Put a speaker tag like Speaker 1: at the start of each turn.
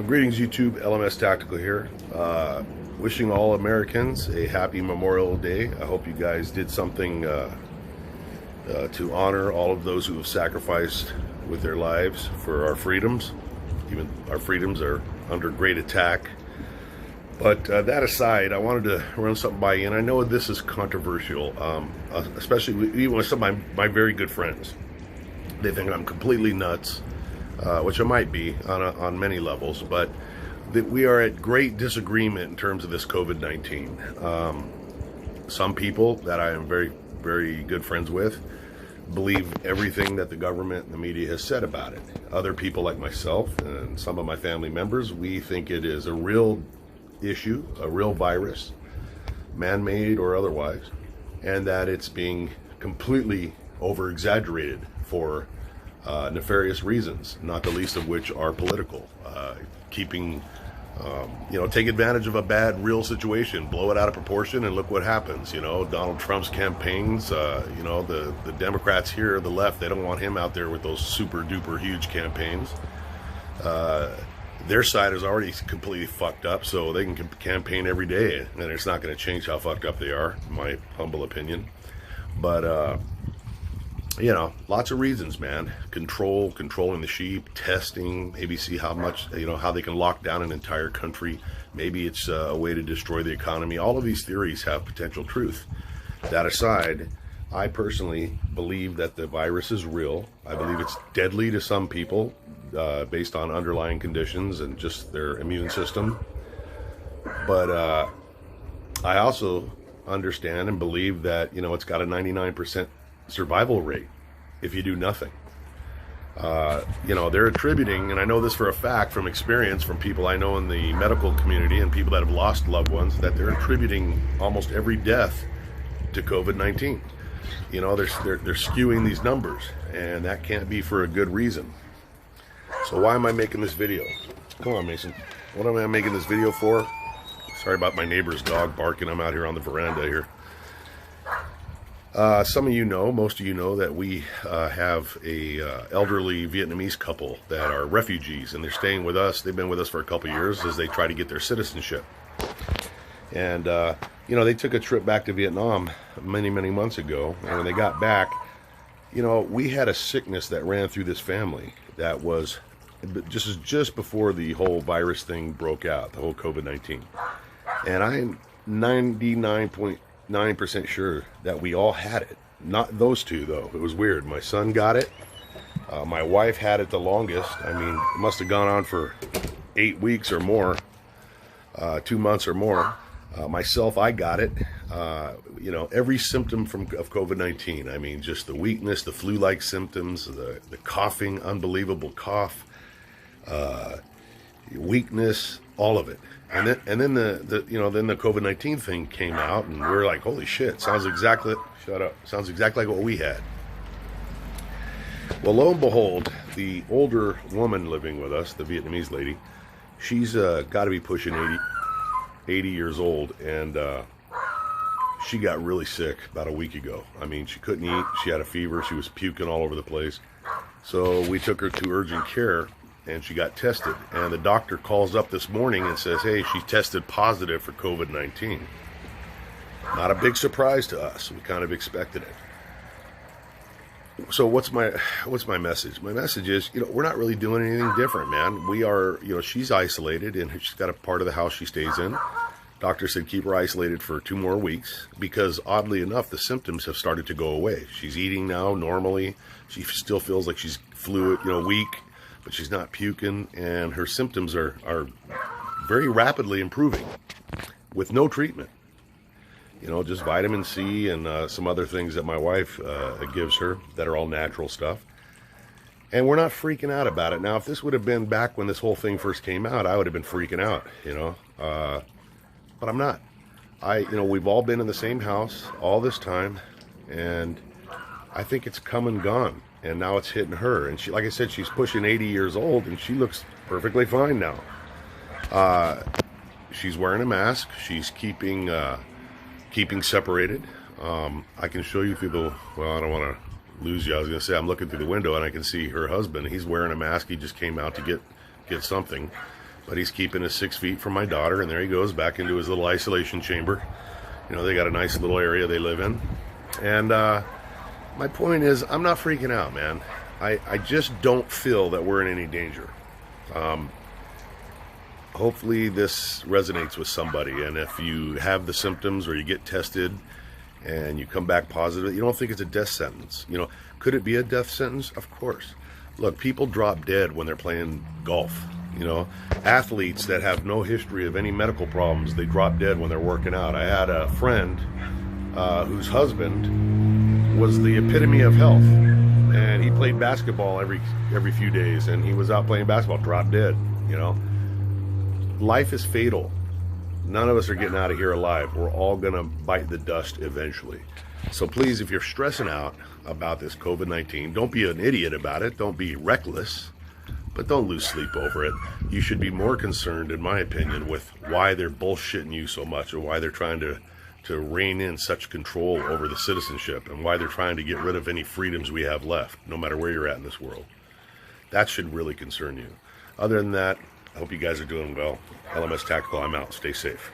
Speaker 1: Greetings YouTube, LMS Tactical here. Wishing all Americans a happy Memorial Day. I hope you guys did something to honor all of those who have sacrificed with their lives for our freedoms. Even our freedoms are under great attack. But that aside, I wanted to run something by you, and I know this is controversial, especially even with some of my very good friends. They think I'm completely nuts. Which I might be on many levels, but that we are at great disagreement in terms of this COVID-19. Some people that I am very, very good friends with believe everything that the government and the media has said about it. Other people like myself and some of my family members, we think it is a real issue, a real virus, man-made or otherwise, and that it's being completely over-exaggerated for nefarious reasons, not the least of which are political. Take advantage of a bad real situation, blow it out of proportion, and look what happens. Donald Trump's campaigns, the Democrats here, the left, they don't want him out there with those super duper huge campaigns. Their side is already completely fucked up, so they can campaign every day, and it's not going to change how fucked up they are, in my humble opinion. But lots of reasons, man. Controlling the sheep, testing, maybe see how much, how they can lock down an entire country. Maybe it's a way to destroy the economy. All of these theories have potential truth. That aside, I personally believe that the virus is real. I believe it's deadly to some people based on underlying conditions and just their immune system. But I also understand and believe that, it's got a 99% survival rate if you do nothing. They're attributing, and I know this for a fact from experience from people I know in the medical community and people that have lost loved ones, that they're attributing almost every death to COVID-19. They're skewing these numbers, and that can't be for a good reason. So why am I making this video? Come on, Mason. What am I making this video for? Sorry about my neighbor's dog barking. I'm out here on the veranda here. Some of you know, most of you know, that we have a elderly Vietnamese couple that are refugees, and they're staying with us. They've been with us for a couple years as they try to get their citizenship. And, they took a trip back to Vietnam many, many months ago, and when they got back, we had a sickness that ran through this family that was just before the whole virus thing broke out, the whole COVID-19. And I'm 99.9% sure that we all had it. Not those two, though. It was weird. My son got it. My wife had it the longest. I mean, it must have gone on for 8 weeks or more, 2 months or more. Myself, I got it. Every symptom of COVID-19. I mean, just the weakness, the flu-like symptoms, the coughing, unbelievable cough, weakness, all of it. And then the COVID-19 thing came out, and we were like, holy shit, sounds exactly like what we had. Well, lo and behold, the older woman living with us, the Vietnamese lady, she's got to be pushing 80 years old, and she got really sick about a week ago. I mean, she couldn't eat, she had a fever, she was puking all over the place. So we took her to urgent care, and she got tested, and the doctor calls up this morning and says, hey, she tested positive for COVID-19. Not a big surprise to us. We kind of expected it. So what's my message? My message is, we're not really doing anything different, man. We are, she's isolated, and she's got a part of the house she stays in. Doctor said keep her isolated for 2 more weeks because, oddly enough, the symptoms have started to go away. She's eating now normally. She still feels like she's fluid, weak, but she's not puking, and her symptoms are very rapidly improving with no treatment. Just vitamin C and some other things that my wife gives her that are all natural stuff. And we're not freaking out about it. Now, if this would have been back when this whole thing first came out, I would have been freaking out, but I'm not. We've all been in the same house all this time, and I think it's come and gone. And now it's hitting her. And she, like I said, she's pushing 80 years old, and she looks perfectly fine now. She's wearing a mask. She's keeping separated. I can show you through the, I don't want to lose you. I was going to say, I'm looking through the window and I can see her husband. He's wearing a mask. He just came out to get something. but he's keeping us 6 feet from my daughter, and there he goes back into his little isolation chamber. You know, they got a nice little area they live in. And my point is, I'm not freaking out, man. I just don't feel that we're in any danger. Hopefully this resonates with somebody, and if you have the symptoms or you get tested and you come back positive, you don't think it's a death sentence. You know, could it be a death sentence? Of course. Look, people drop dead when they're playing golf. You know, athletes that have no history of any medical problems, they drop dead when they're working out. I had a friend whose husband was the epitome of health, and he played basketball every few days, and he was out playing basketball, dropped dead. You know, life is fatal. None of us are getting out of here alive. We're all gonna bite the dust eventually. So please, if you're stressing out about this COVID-19, don't be an idiot about it. Don't be reckless, but don't lose sleep over it. You should be more concerned, in my opinion, with why they're bullshitting you so much, or why they're trying to rein in such control over the citizenship, and why they're trying to get rid of any freedoms we have left, no matter where you're at in this world. That should really concern you. Other than that, I hope you guys are doing well. LMS Tactical, I'm out. Stay safe.